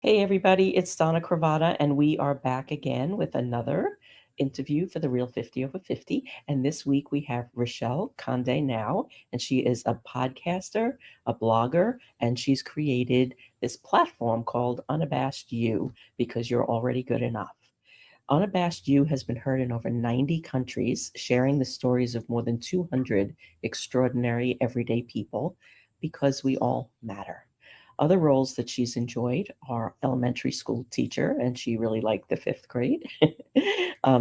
Hey, everybody, it's Donna Cravotta, and we are back again with another interview for the Real 50 Over 50. And this week we have Rochelle Conde now, and she is a podcaster, a blogger, and she's created this platform called Unabashed You because you're already good enough. Unabashed You has been heard in over 90 countries, sharing the stories of more than 200 extraordinary everyday people because we all matter. Other roles that she's enjoyed are elementary school teacher, and she really liked the fifth grade,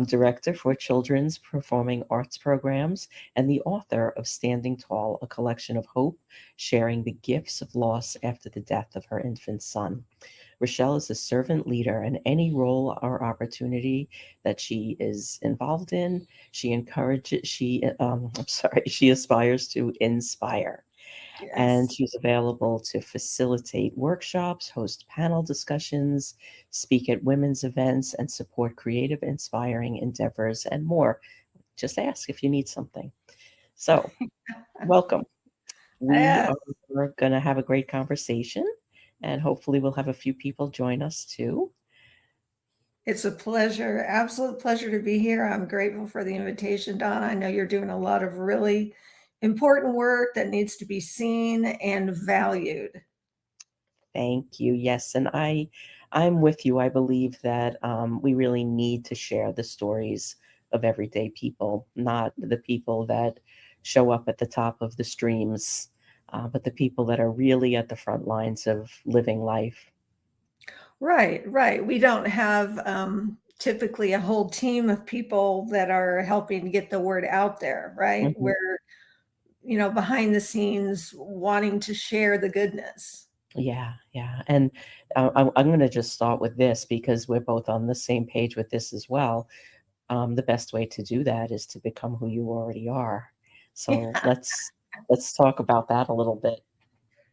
director for children's performing arts programs, and the author of Standing Tall, a collection of hope, sharing the gifts of loss after the death of her infant son. Rochelle is a servant leader, and any role or opportunity that she is involved in, she encourages, I'm sorry, she aspires to inspire. And Yes. she's available to facilitate workshops, host panel discussions, speak at women's events, and support creative, inspiring endeavors and more. Just ask if you need something. So, welcome. We Yes. are going to have a great conversation, and hopefully, we'll have a few people join us too. It's a pleasure, absolute pleasure to be here. I'm grateful for the invitation, Donna. I know you're doing a lot of really important work that needs to be seen and valued. Thank you. Yes, and I'm with you. I believe that we really need to share the stories of everyday people, not the people that show up at the top of the streams, but the people that are really at the front lines of living life. Right, right. We don't have typically a whole team of people that are helping to get the word out there, right? Mhm. We're, behind the scenes wanting to share the goodness. Yeah, yeah. And I'm going to just start with this because we're both on the same page with this as well. The best way to do that is to become who you already are. So let's talk about that a little bit.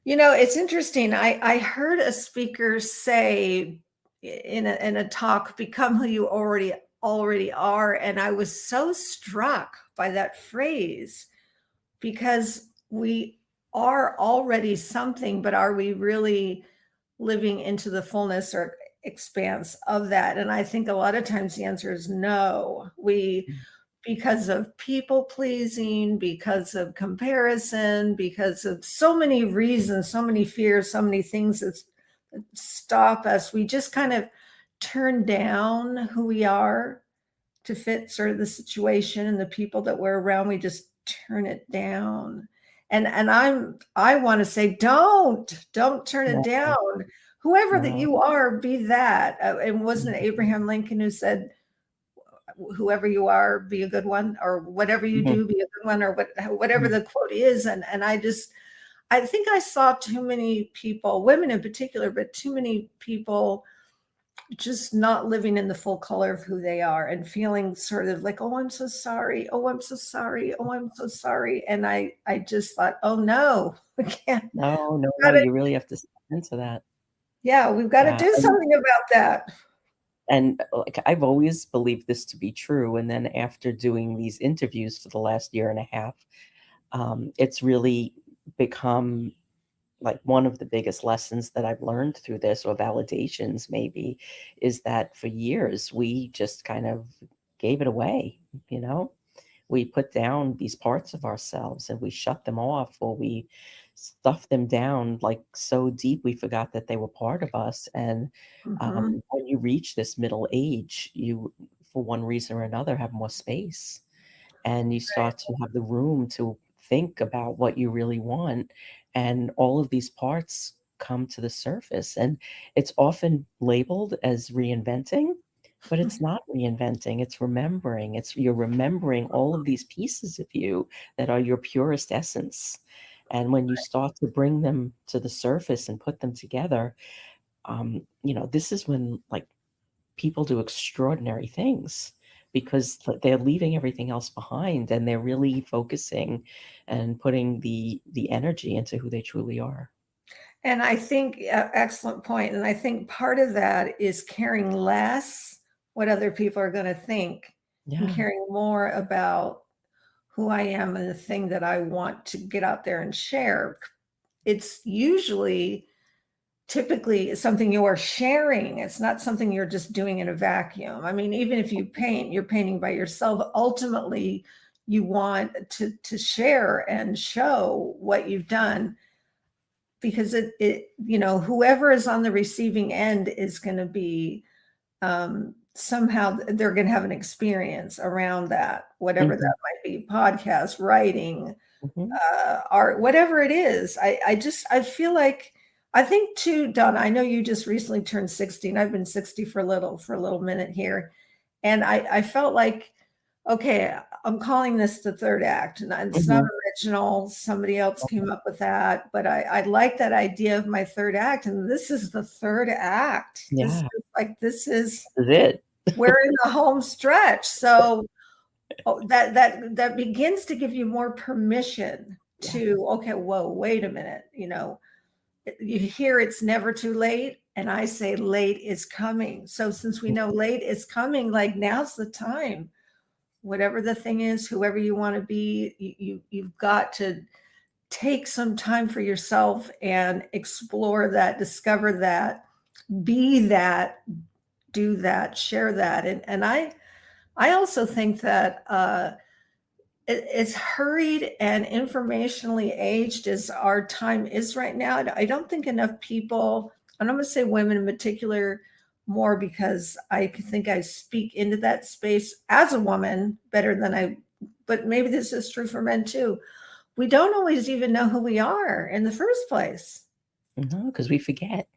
It's interesting. I heard a speaker say in a talk, "Become who you already are," and I was so struck by that phrase because we are already something, but are we really living into the fullness or expanse of that? And I think a lot of times the answer is no. We because of people pleasing, because of comparison, because of so many reasons, so many fears, so many things that stop us. We just kind of turn down who we are to fit sort of the situation and the people that we're around. We just turn it down. And I want to say, don't turn it No, down. Whoever that no. you are, be that. And wasn't it Abraham Lincoln who said, whoever you are, be a good one, or whatever you Mhm. do, be a good one, or whatever the quote is. And I think I saw too many people, women in particular, but too many people just not living in the full color of who they are and feeling sort of like, oh, I'm so sorry. Oh, I'm so sorry. Oh, I'm so sorry. And I just thought, oh no, we can't. No, no, no, Gotta, you really have to step into that. yeah, we've got to Yeah, do something about that. like, I've always believed this to be true, and then after doing these interviews for the last year and a half, it's really become, like, one of the biggest lessons that I've learned through this, or validations maybe, is that for years, we just kind of gave it away, you know? We put down these parts of ourselves and we shut them off, or we stuff them down like so deep we forgot that they were part of us. And Mhm. when you reach this middle age, you, for one reason or another, have more space, and you start to have the room to think about what you really want. And all of these parts come to the surface. And it's often labeled as reinventing, but it's not reinventing, it's remembering. It's you're remembering all of these pieces of you that are your purest essence. And when you start to bring them to the surface and put them together, this is when, like, people do extraordinary things because they're leaving everything else behind, and they're really focusing and putting the energy into who they truly are. And I think, excellent point. And I think part of that is caring less what other people are going to think and Yeah. caring more about who I am and the thing that I want to get out there and share. It's usually typically something you are sharing. It's not something you're just doing in a vacuum. I mean, even if you paint, you're painting by yourself. Ultimately, you want to share and show what you've done, because it whoever is on the receiving end is going to be, somehow they're going to have an experience around that, whatever Mhm. that might be, podcast, writing, Mhm. art, whatever it is. I feel like, I think too, Donna, I know you just recently turned 60, and I've been 60 for a little minute here. And I felt like, okay, I'm calling this the third act. And it's not Mhm. original. Somebody else came up with that. But I like that idea of my third act. And this is the third act. Yeah, This is, this is it. we're in the home stretch. So that begins to give you more permission Yeah. to, okay, whoa, wait a minute. You hear it's never too late, and I say late is coming. So since we know late is coming, like, now's the time. Whatever the thing is, whoever you want to be, you've got to take some time for yourself and explore that, discover that, be that, do that, share that. And I also think that as hurried and informationally aged as our time is right now, I don't think enough people, and I'm going to say women in particular more, because I think I speak into that space as a woman better than but maybe this is true for men too. We don't always even know who we are in the first place. No, because we forget.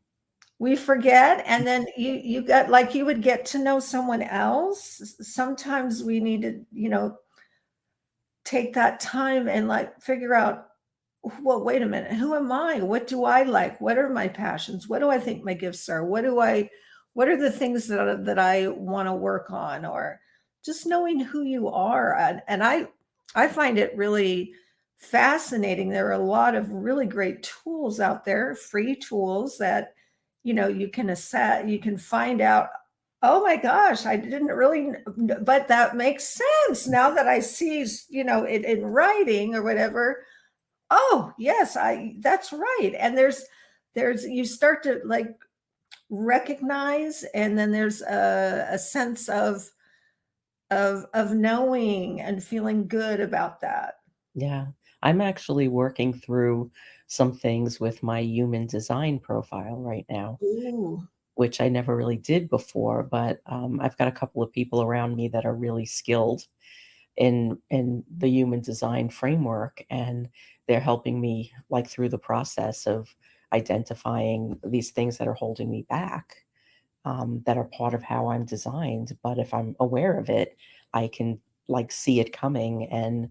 We forget, and then you got, like, you would get to know someone else. Sometimes we need to, take that time and, like, figure out, well, wait a minute, who am I? What do I like? What are my passions? What do I think my gifts are? What are the things that I want to work on? Or just knowing who you are. And I find it really fascinating. There are a lot of really great tools out there, free tools that, you can assess, you can find out, oh my gosh, I didn't really, but that makes sense now that I see, it in writing or whatever. Oh, yes, that's right. And there's you start to, like, recognize, and then there's a sense of knowing and feeling good about that. Yeah. I'm actually working through some things with my human design profile right now, Ooh, which I never really did before, but I've got a couple of people around me that are really skilled in the human design framework, and they're helping me, like, through the process of identifying these things that are holding me back, that are part of how I'm designed. But if I'm aware of it, I can, like, see it coming and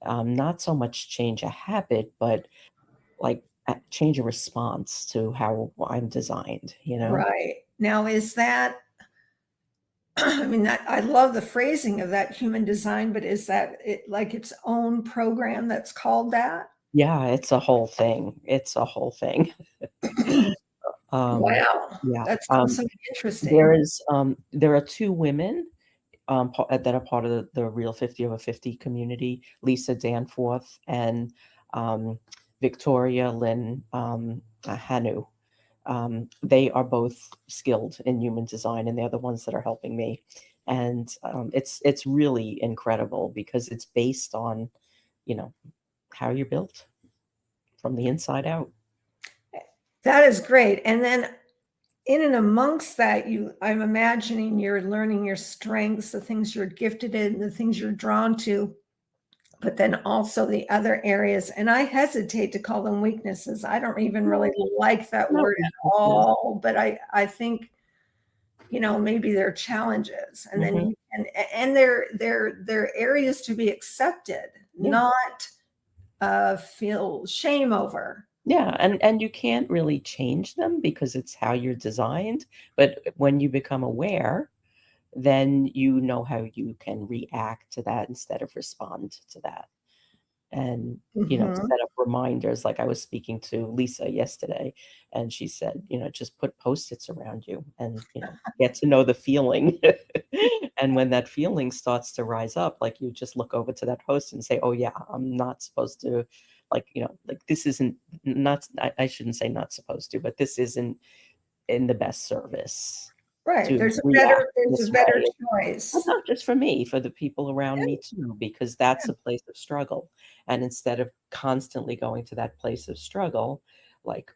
not so much change a habit, but like change a response to how I'm designed, you know? right. Now, is that, I mean, that, I love the phrasing of that, human design, but is that it, like, its own program that's called that? Yeah, it's a whole thing. It's a whole thing. Um, Wow, yeah. that sounds so interesting. There are two women that are part of the Real 50 over 50 community, Lisa Danforth and Victoria Lynn Hanu. They are both skilled in human design, and they're the ones that are helping me. And it's really incredible because it's based on, you know, how you're built from the inside out. That is great. And then in and amongst that, I'm imagining you're learning your strengths, the things you're gifted in, the things you're drawn to, but then also the other areas. And I hesitate to call them weaknesses. I don't even really No, like that not word at weaknesses. all, but I think, maybe they're challenges. And then Hmm. and they're areas to be accepted, Yeah. not feel shame over. Yeah, and you can't really change them because it's how you're designed, but when you become aware, then you know how you can react to that instead of respond to that. And, Mhm. set up reminders. Like, I was speaking to Lisa yesterday, and she said, just put Post-its around you and, get to know the feeling. And when that feeling starts to rise up, like, you just look over to that post and say, "Oh, yeah, I'm not supposed to like, like this isn't, not, I shouldn't say not supposed to, but this isn't in the best service Right. to react There's this a better way. But choice. not just for me, for the people around Yeah, me too, because that's a place of struggle. And instead of constantly going to that place of struggle, like,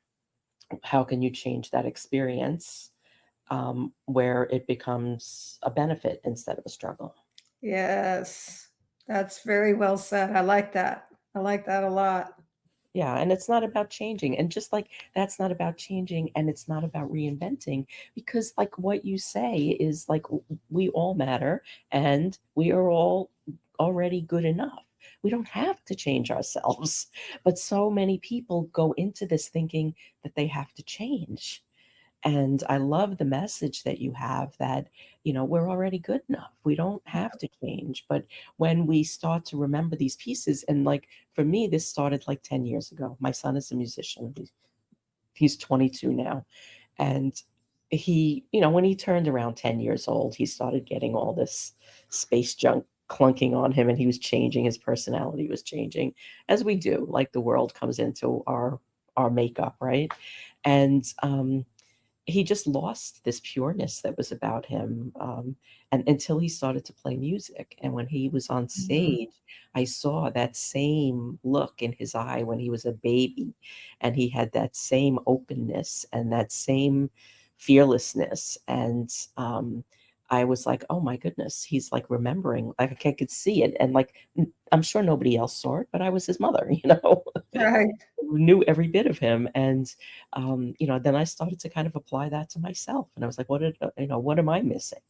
how can you change that experience, where it becomes a benefit instead of a struggle? yes. That's very well said. I like that. I like that a lot. Yeah, and it's not about changing. And just like that's not about changing and it's not about reinventing, because like what you say is like we all matter and we are all already good enough. We don't have to change ourselves. But so many people go into this thinking that they have to change. And I love the message that you have that, we're already good enough. We don't have to change. But when we start to remember these pieces, and like for me, this started like 10 years ago. My son is a musician. He's 22 now. And he, when he turned around 10 years old, he started getting all this space junk clunking on him and he was changing. His personality was changing, as we do. Like the world comes into our makeup, right? And he just lost this pureness that was about him, and until he started to play music. And when he was on Mhm. stage, I saw that same look in his eye when he was a baby, and he had that same openness and that same fearlessness. And I was like, oh my goodness, he's like remembering, like I could see it. And like, I'm sure nobody else saw it, but I was his mother, Right. knew every bit of him. And then I started to kind of apply that to myself, and I was like, what am I missing?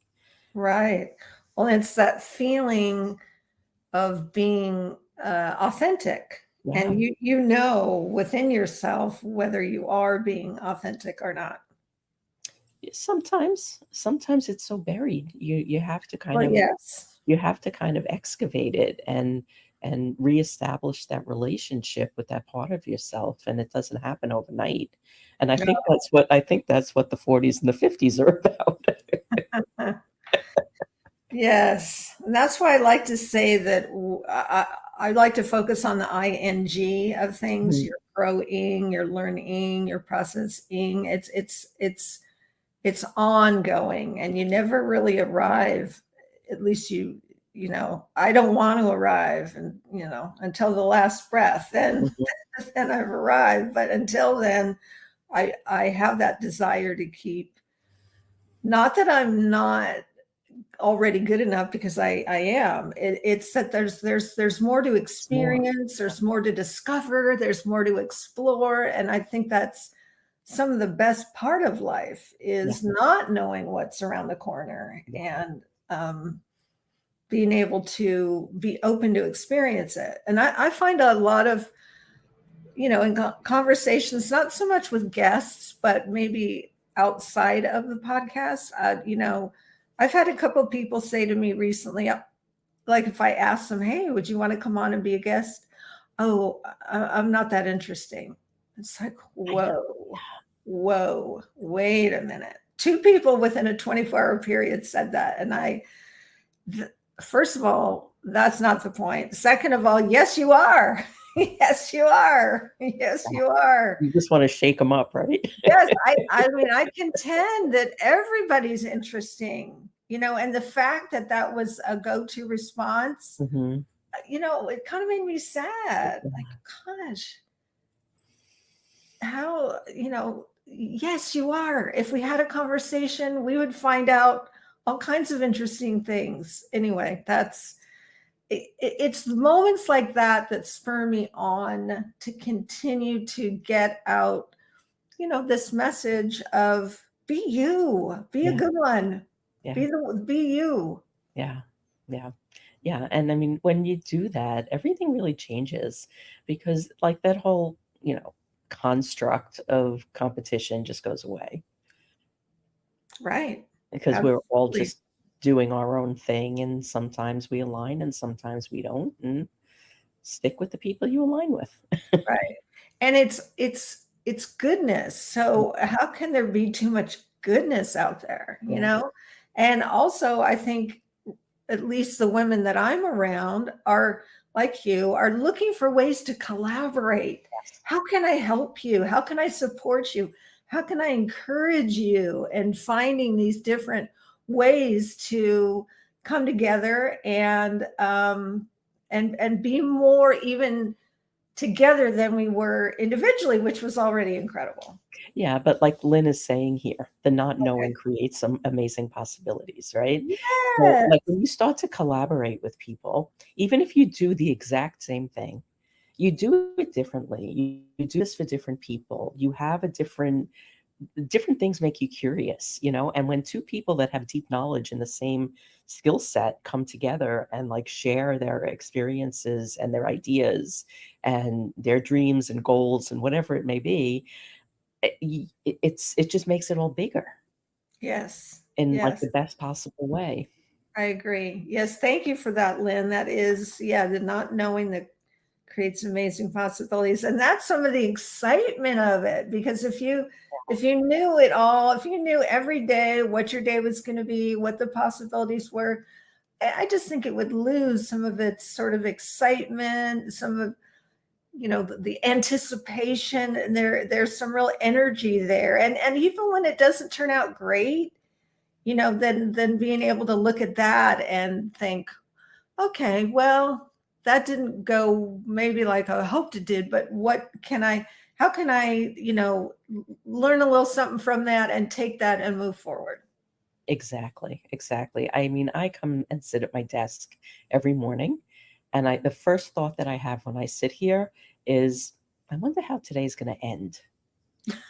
Right. Well, it's that feeling of being authentic. Yeah. And you know within yourself whether you are being authentic or not. Sometimes it's so buried, you have to kind Well, of yes. excavate it and reestablish that relationship with that part of yourself, and it doesn't happen overnight. And I think that's what the 40s and the 50s are about. Yes, and that's why I like to say that I like to focus on the ing of things. Mhm. You're growing, you're learning, you're processing. It's ongoing, and you never really arrive. At least I don't want to arrive, and until the last breath. Then Mhm. then I've arrived. But until then, I have that desire to keep. Not that I'm not already good enough, because I am. It's that there's more to It's more. experience, there's more to discover, there's more to explore, and I think that's some of the best part of life Yeah, is not knowing what's around the corner, yeah, and being able to be open to experience it. And I find a lot of in conversations, not so much with guests, but maybe outside of the podcast. I've had a couple of people say to me recently, like if I ask them, "Hey, would you want to come on and be a guest?" "Oh, I'm not that interesting." It's like, I know. whoa, wait a minute. Two people within a 24-hour period said that, and th- first of all, that's not the point. Second of all, yes, you are. Yes, you are. Yes, you are. You just want to shake them up, right? Yes, I mean, I contend that everybody's interesting, and the fact that that was a go-to response, Hmm. it kind of made me sad. Like, gosh, how, yes, you are. If we had a conversation, we would find out all kinds of interesting things. Anyway, it's moments like that that spur me on to continue to get out, this message of be you, be a Yeah, good one, yeah, be you. yeah, yeah, yeah. And I mean, when you do that, everything really changes, because like that whole, construct of competition just goes away, Right. because we're all Absolutely. just doing our own thing, and sometimes we align and sometimes we don't, and stick with the people you align with. Right. And it's goodness. So how can there be too much goodness out there, Yeah. And also I think at least the women that I'm around are like you are looking for ways to collaborate. Yes. How can I help you? How can I support you? How can I encourage you? And finding these different ways to come together and be more even together than we were individually, which was already incredible. Yeah, but like Lynn is saying here, the not Okay. knowing creates some amazing possibilities, right? So, Yes. like when you start to collaborate with people, even if you do the exact same thing, you do it differently. You do this for different people. You have a different things make you curious, you know? And when two people that have deep knowledge in the same skill set come together and like share their experiences and their ideas and their dreams and goals and whatever it may be, it just makes it all bigger Yes. in like Yes. the best possible way. I agree. Yes. Thank you for that, Lynn. That is, yeah, the not knowing that creates amazing possibilities. And that's some of the excitement of it. Because if you knew it all, if you knew every day what your day was going to be, what the possibilities were, I just think it would lose some of its sort of excitement, some of the anticipation, and there's some real energy there. And even when it doesn't turn out great, then being able to look at that and think, okay, well, that didn't go maybe like I hoped it did, but how can I, learn a little something from that and take that and move forward? Exactly, exactly. I mean, I come and sit at my desk every morning, and the first thought that I have when I sit here is, I wonder how today's going to end.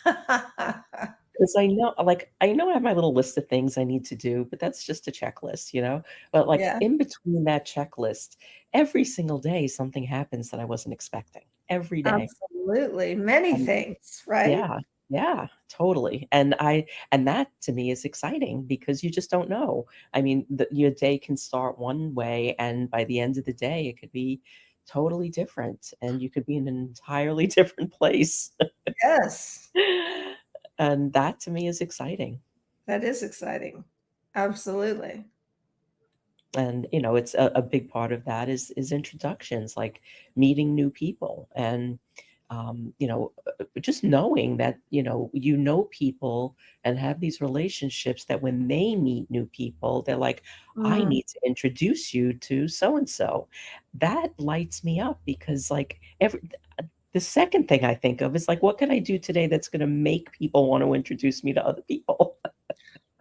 Because I know I have my little list of things I need to do, but that's just a checklist, you know? But like Yeah, in between that checklist, every single day something happens that I wasn't expecting. Every day. absolutely. Many And things, right? yeah, yeah, totally. And that to me is exciting because you just don't know. I mean, your day can start one way, and by the end of the day, it could be totally different, and you could be in an entirely different place. Yes, And that to me is exciting. that is exciting. Absolutely. And it's a big part of that is introductions, like meeting new people, and just knowing that people and have these relationships that when they meet new people, they're like, I Mm, need to introduce you to so and so. That lights me up because like the second thing I think of is like, what can I do today that's going to make people want to introduce me to other people?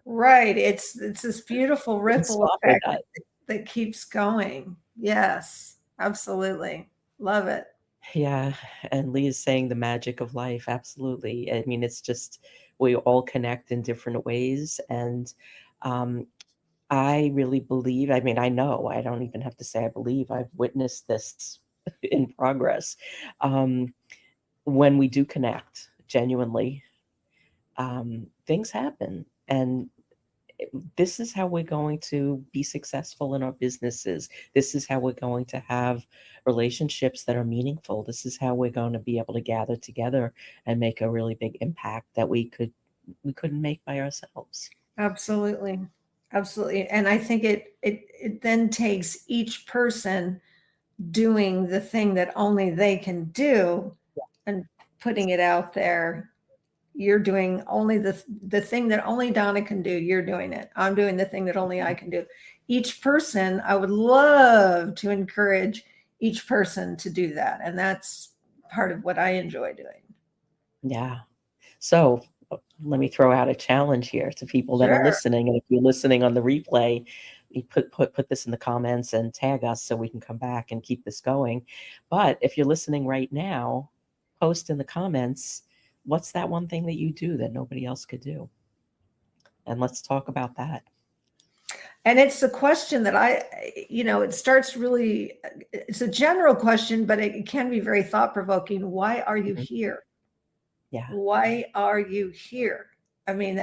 right. It's this beautiful ripple Inspire effect that. that keeps going. Yes, absolutely. Love it. Yeah, and Lee is saying the magic of life. Absolutely. I mean, it's just we all connect in different ways. And um, I really believe, I mean, I know, I don't even have to say I believe, I've witnessed this in progress. Um, when we do connect genuinely, things happen. And this is how we're going to be successful in our businesses. This is how we're going to have relationships that are meaningful. This is how we're going to be able to gather together and make a really big impact that we couldn't make by ourselves. Absolutely. Absolutely. And I think it then takes each person doing the thing that only they can do and putting it out there. You're doing only the thing that only Donna can do. You're doing it. I'm doing the thing that only I can do. Each person, I would love to encourage each person to do that. And that's part of what I enjoy doing. Yeah. So let me throw out a challenge here to people that are Sure. listening. And if you're listening on the replay, you put this in the comments and tag us so we can come back and keep this going. But if you're listening right now, post in the comments, what's that one thing that you do that nobody else could do? And let's talk about that. And it's the question that it starts really, it's a general question, but it can be very thought provoking. Why are you Mhm. here? Yeah. Why are you here? I mean,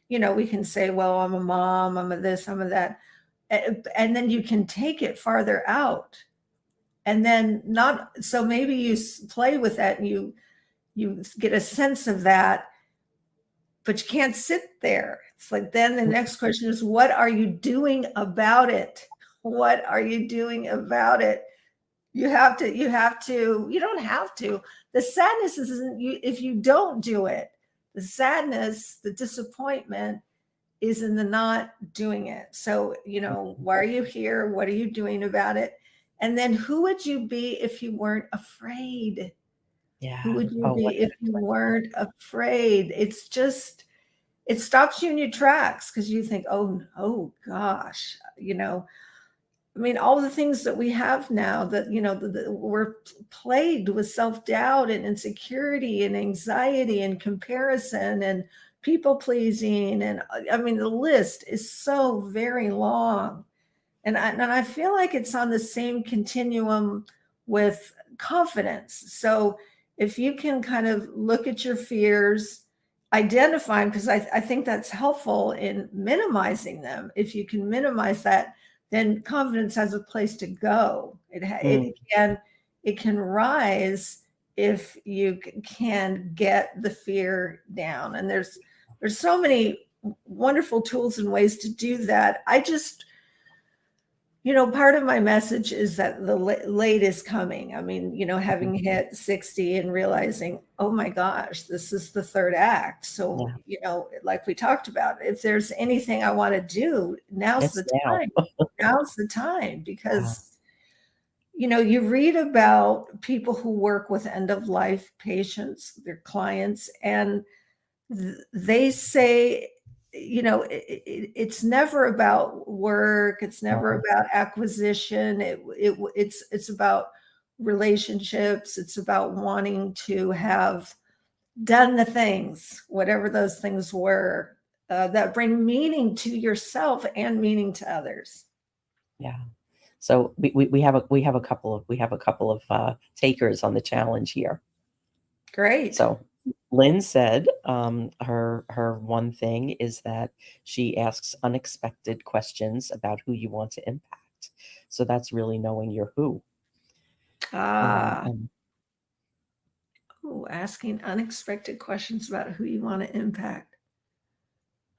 we can say, well, I'm a mom, I'm a this, I'm a that. And then you can take it farther out. And then not, so maybe you play with that and you get a sense of that, but you can't sit there. It's like, then the next question is, what are you doing about it? What are you doing about it? You don't have to. The sadness isn't you if you don't do it. The sadness, the disappointment is in the not doing it. So, why are you here? What are you doing about it? And then who would you be if you weren't afraid? Who Yeah. would you Oh, what be an if you excellent point. weren't afraid? It stops you in your tracks because you think, oh gosh, I mean, all the things that we have now that, we're plagued with self doubt and insecurity and anxiety and comparison and people pleasing. And I mean, the list is so very long. And I feel like it's on the same continuum with confidence. So if you can kind of look at your fears, identify them, because I think that's helpful in minimizing them. If you can minimize that, then confidence has a place to go. Mm, It can rise if you can get the fear down. And there's so many wonderful tools and ways to do that. Part of my message is that the late is coming. I mean, mhm. having hit 60 and realizing, oh my gosh, this is the third act. So, Yeah. like we talked about, if there's anything I want to do, now's It's the now. time. Now's the time Yeah. because, you read about people who work with end of life patients, their clients, and they say, it's never about work, it's never Mhm. about acquisition, it's about relationships, it's about wanting to have done the things, whatever those things were, that bring meaning to yourself and meaning to others. Yeah. So we have a couple of takers on the challenge here. Great. So Lynn said her one thing is that she asks unexpected questions about who you want to impact. So that's really knowing your who. Ah, And asking unexpected questions about who you want to impact.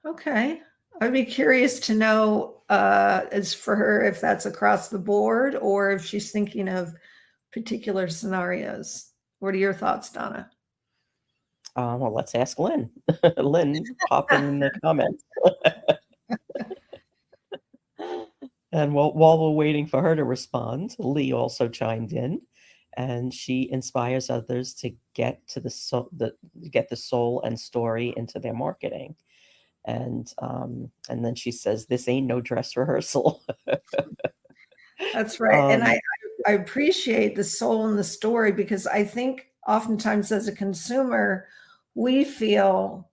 Okay. I'd be curious to know, as for her, if that's across the board or if she's thinking of particular scenarios. What are your thoughts, Donna? well, let's ask Lynn. Lynn, pop in the comments. And while we're waiting for her to respond, Lee also chimed in, and she inspires others to get the soul and story into their marketing. And then she says, "This ain't no dress rehearsal." That's right. And I, um, I appreciate the soul in the story because I think oftentimes as a consumer, we feel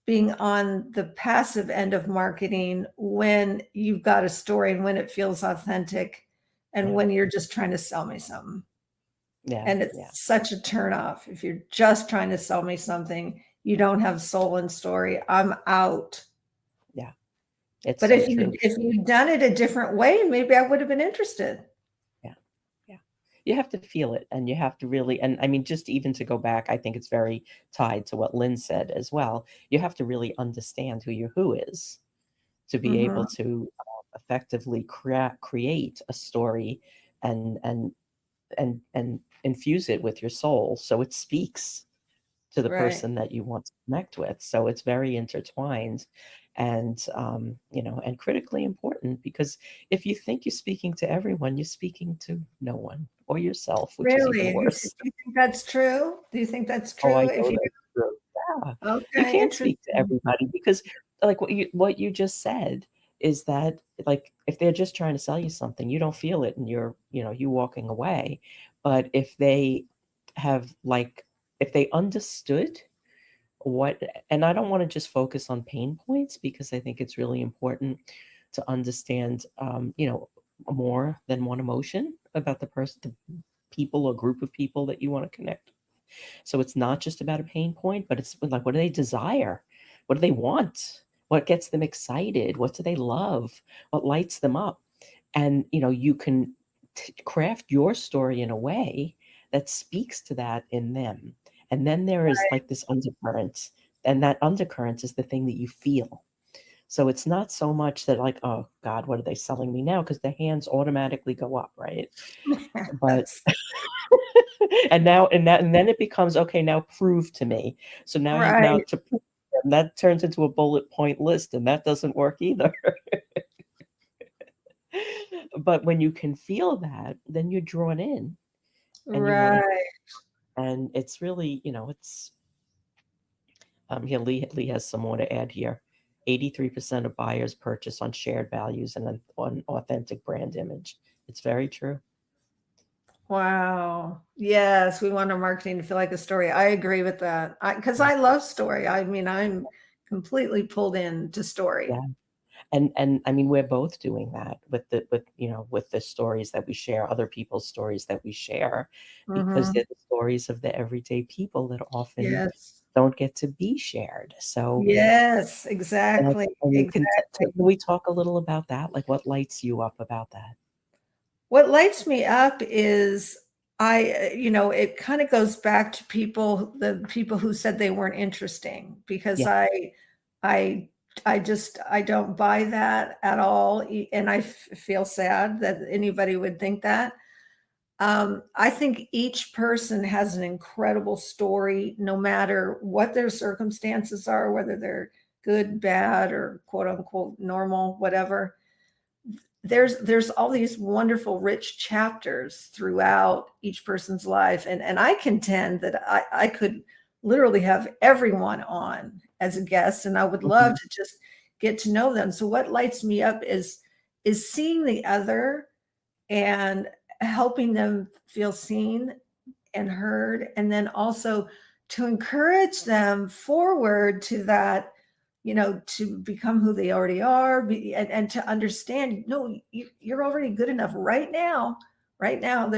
being on the passive end of marketing when you've got a story and when it feels authentic and yeah, when you're just trying to sell me something. yeah, And it's yeah, such a turnoff. If you're just trying to sell me something, you don't have soul and story, I'm out. yeah. It's But so if you true. if you'd done it a different way, maybe I would have been interested. Yeah, yeah. You have to feel it, and you have to really. And I mean, just even to go back, I think it's very tied to what Lynn said as well. You have to really understand who your who is to be able Mhm. to effectively create a story and infuse it with your soul so it speaks to the Right. person that you want to connect with. So it's very intertwined and and critically important, because if you think you're speaking to everyone, you're speaking to no one, or yourself, which is even Really? Do worse. you think that's true? Do you think that's Oh, I true? If know you that's true. Yeah. You Okay, can't speak to interesting. everybody because, like, what you just said is that, like, if they're just trying to sell you something, you don't feel it and you walking away. But if they have, like, if they understood what, and I don't want to just focus on pain points, because I think it's really important to understand, more than one emotion about the person, the people or group of people that you want to connect. So it's not just about a pain point, but it's like, what do they desire? What do they want? What gets them excited? What do they love? What lights them up? And you can craft your story in a way that speaks to that in them. And then there is like this undercurrent, and that undercurrent is the thing that you feel. So it's not so much that like, oh God, what are they selling me now? Because the hands automatically go up, right? But Yes. and then it becomes okay. Now prove to me. So now Right. to prove, and that turns into a bullet point list, and that doesn't work either. But when you can feel that, then you're drawn in, and you want to. Right. And it's really, it's here. Lee has some more to add here. 83% of buyers purchase on shared values and on authentic brand image. It's very true. Wow. Yes, we want our marketing to feel like a story. I agree with that. Because I love story. I mean, I'm completely pulled into story. Yeah. And I mean, we're both doing that with the stories that we share, other people's stories that we share, because Hmm. they're the stories of the everyday people that often Yes. don't get to be shared. So, Yes, and, exactly. and Exactly. can we talk a little about that? Like, what lights you up about that? What lights me up is it kind of goes back to the people who said they weren't interesting because Yeah. I, I don't buy that at all. And feel sad that anybody would think that. I think each person has an incredible story, no matter what their circumstances are, whether they're good, bad, or quote unquote normal, whatever. There's all these wonderful rich chapters throughout each person's life, and I contend that I could literally have everyone on as a guest, and I would love Mhm. to just get to know them. So what lights me up is seeing the other and helping them feel seen and heard, and then also to encourage them forward to that, to become who they already are, and to understand, no, you're already good enough right now. Right now,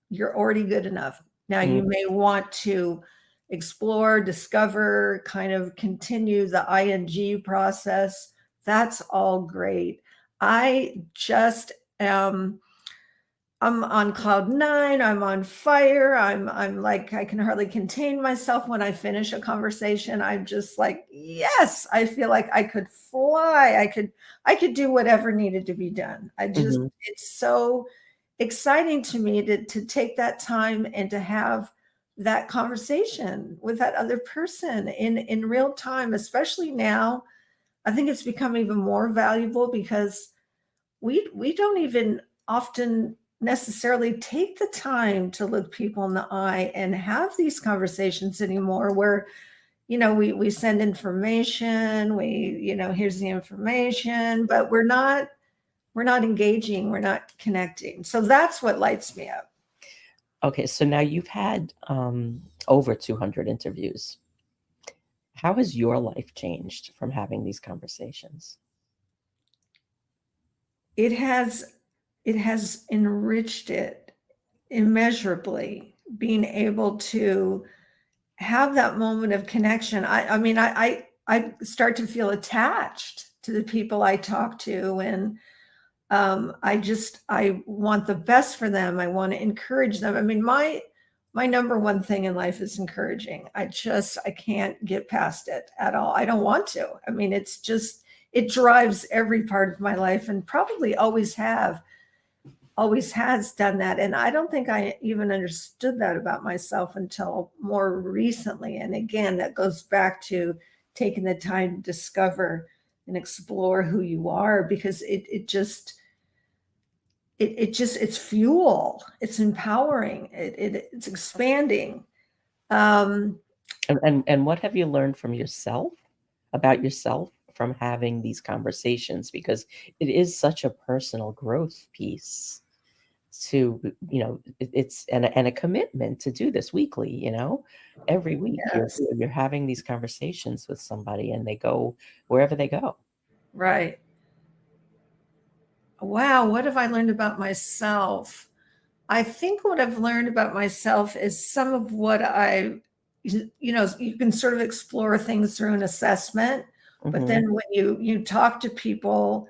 you're already good enough. Now Mm. you may want to explore, discover, kind of continue the ing process. That's all great. I just am I'm on cloud nine. I'm on fire. I'm like, I can hardly contain myself when I finish a conversation. I'm just like, yes, I feel like I could fly. I could do whatever needed to be done. Mhm. It's so exciting to me to take that time and to have that conversation with that other person in real time, especially now. I think it's become even more valuable because we don't even often necessarily take the time to look people in the eye and have these conversations anymore, where we send information, here's the information, but we're not engaging, we're not connecting. So that's what lights me up. Okay, so now you've had over 200 interviews. How has your life changed from having these conversations? It has enriched it immeasurably, being able to have that moment of connection. I mean, I start to feel attached to the people I talk to, and I want the best for them. I want to encourage them. I mean, my number one thing in life is encouraging. I can't get past it at all. I don't want to. I mean, it drives every part of my life, and probably always has done that. And I don't think I even understood that about myself until more recently. And again, that goes back to taking the time to discover and explore who you are, because it's fuel, it's empowering, it's expanding. Um, And what have you learned from yourself about yourself from having these conversations? Because it is such a personal growth piece to, it's and a commitment to do this weekly, every week yes, you're having these conversations with somebody and they go wherever they go. right. Wow, what have I learned about myself? I think what I've learned about myself is some of what you can sort of explore things through an assessment, but Hmm. then when you talk to people,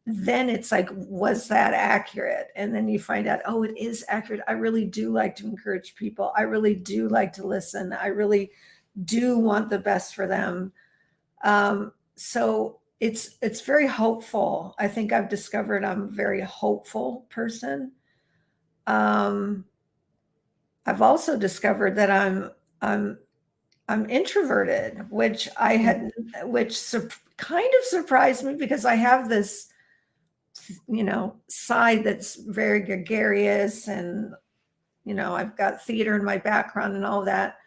then it's like, was that accurate? And then you find out, oh, it is accurate. I really do like to encourage people. I really do like to listen. I really do want the best for them. So it's very hopeful. I think I've discovered I'm a very hopeful person. Um, I've also discovered that I'm I'm introverted, which I had, kind of surprised me because I have this, side that's very gregarious, and I've got theater in my background and all that.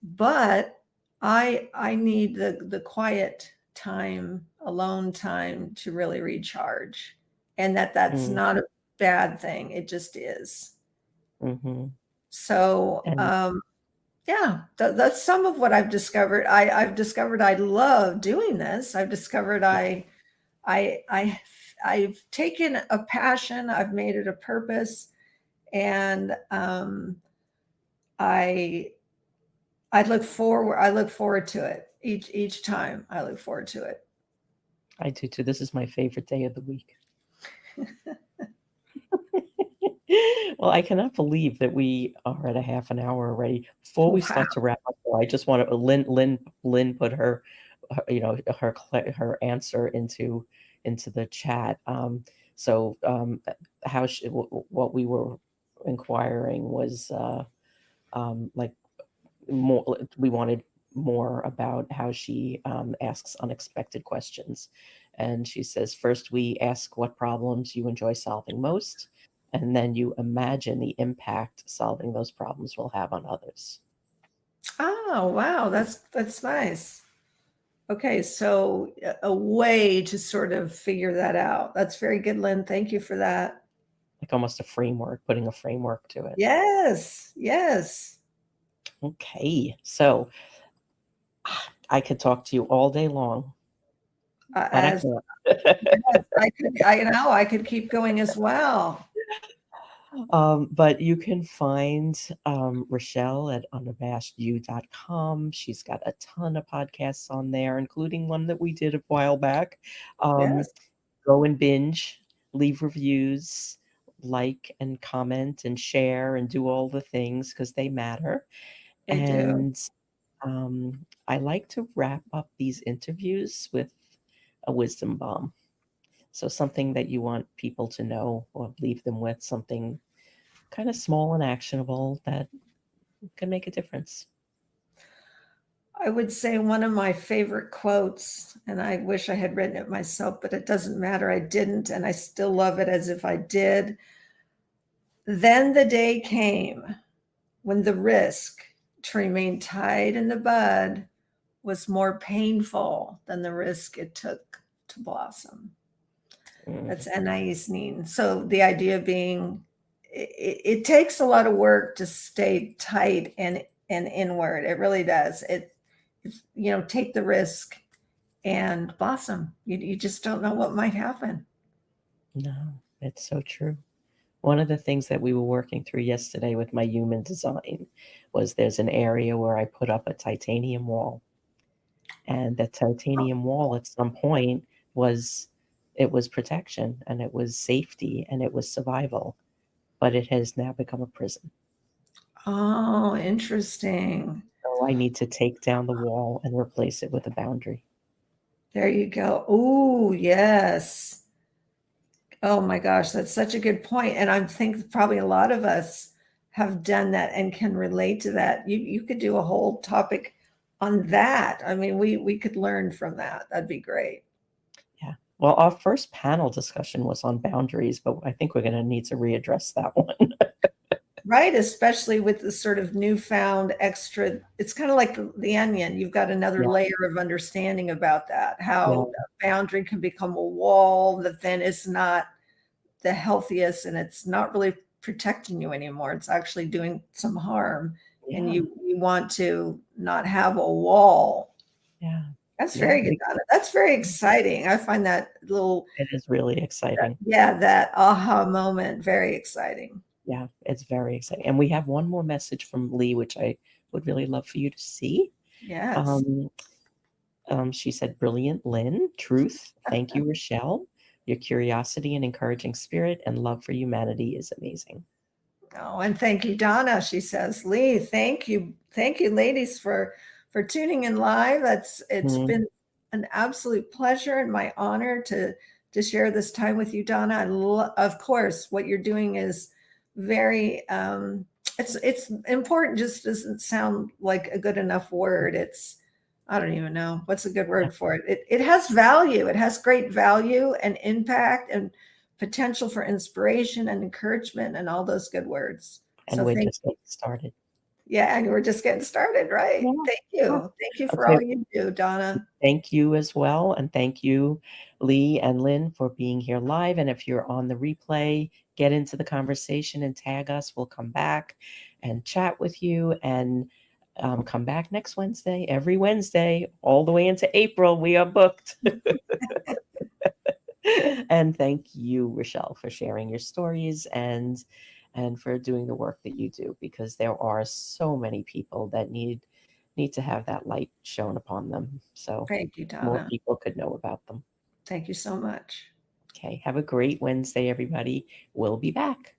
But I need the quiet time, alone time to really recharge, and that's Mm, not a bad thing. It just is. mm-hmm. So, And yeah, that's some of what I've discovered. I've discovered I love doing this. I've discovered I I I've taken a passion, I've made it a purpose, and I I look forward to it each time. I look forward to it. I do too. This is my favorite day of the week. Well, I cannot believe that we are at a half an hour already. Before we Wow, start to wrap up, though, I just want to Lynn put her answer into the chat. So how what we were inquiring was like more. We wanted more about how she asks unexpected questions, and she says first we ask what problems you enjoy solving most, and then you imagine the impact solving those problems will have on others. oh wow, that's nice. Okay, so a way to sort of figure that out. That's very good, Lynn. Thank you for that. Like almost a framework, putting a framework to it. Yes, yes. Okay, so I could talk to you all day long, but I As can't. yes, I could keep going as well. But you can find Rochelle at unabashedyou.com. She's got a ton of podcasts on there, including one that we did a while back. Yes, Go and binge, leave reviews, like and comment and share and do all the things because they matter. they do. And I like to wrap up these interviews with a wisdom bomb. So something that you want people to know or leave them with, something kind of small and actionable that can make a difference. I would say one of my favorite quotes, and I wish I had written it myself, but it doesn't matter. I didn't, and I still love it as if I did. Then the day came when the risk to remain tied in the bud was more painful than the risk it took to blossom. Mm, That's Anais Nin. So the idea being it takes a lot of work to stay tight and inward. It really does. Take the risk and blossom. You just don't know what might happen. no, it's so true. One of the things that we were working through yesterday with my human design was there's an area where I put up a titanium wall. And the titanium wall at some point was it was protection and it was safety and it was survival, but it has now become a prison. Oh, interesting. So I need to take down the wall and replace it with a boundary. There you go. Oh, yes. Oh my gosh, that's such a good point. And I think probably a lot of us have done that and can relate to that. You could do a whole topic on that. I mean, we could learn from that. That'd be great. Yeah. Well, our first panel discussion was on boundaries, but I think we're going to need to readdress that one. Right, especially with the sort of newfound extra, it's kind of like the onion. You've got another Yeah. layer of understanding about that, Yeah. how a boundary can become a wall that then is not the healthiest, and it's not really protecting you anymore. It's actually doing some harm. And Yeah. you want to not have a wall. Yeah. That's Yeah. very good, Donna. That's very exciting. I find that little, It is really exciting. yeah, that aha moment very exciting. Yeah, it's very exciting. And we have one more message from Lee, which I would really love for you to see. Yes. Um, she said, brilliant, Lynn. Truth. Thank you, Rochelle. Your curiosity and encouraging spirit and love for humanity is amazing. Oh, and thank you, Donna. She says, Lee, thank you, ladies, for tuning in live. It's Mm, been an absolute pleasure and my honor to share this time with you, Donna. Of course, what you're doing is very it's important. Just doesn't sound like a good enough word. It's, I don't even know what's a good word for it. It has value. It has great value and impact and potential for inspiration and encouragement and all those good words. And So we're thank just getting started. Yeah, and we're just getting started, right? Yeah. Thank Yeah. you. Thank you for Okay. all you do, Donna. Thank you as well. And thank you, Lee and Lynn, for being here live. And if you're on the replay, get into the conversation and tag us. We'll come back and chat with you, and come back next Wednesday, every Wednesday, all the way into April. We are booked. And thank you, Rochelle, for sharing your stories and for doing the work that you do, because there are so many people that need to have that light shown upon them. So Thank you, more Donna. people could know about them. Thank you so much. Okay. Have a great Wednesday, everybody. We'll be back.